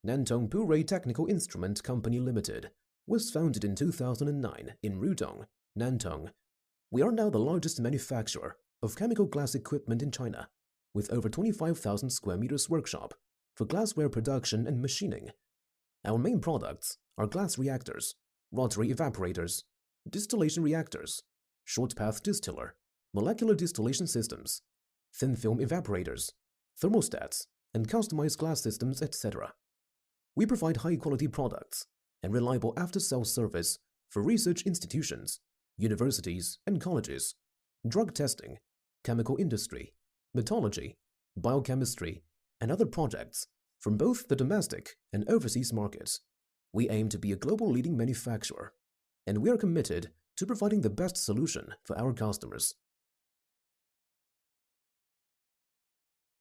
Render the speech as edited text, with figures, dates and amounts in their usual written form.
Nantong Purui Technical Instrument Company Limited was founded in 2009 in Rudong, Nantong. We are now the largest manufacturer of chemical glass equipment in China, with over 25,000 square meters workshop for glassware production and machining. Our main products are glass reactors, rotary evaporators, distillation reactors, short-path distiller, molecular distillation systems, thin-film evaporators, thermostats, and customized glass systems, etc. We provide high-quality products and reliable after-sales service for research institutions, universities and colleges, drug testing, chemical industry, metallurgy, biochemistry, and other projects from both the domestic and overseas markets. We aim to be a global leading manufacturer, and we are committed to providing the best solution for our customers.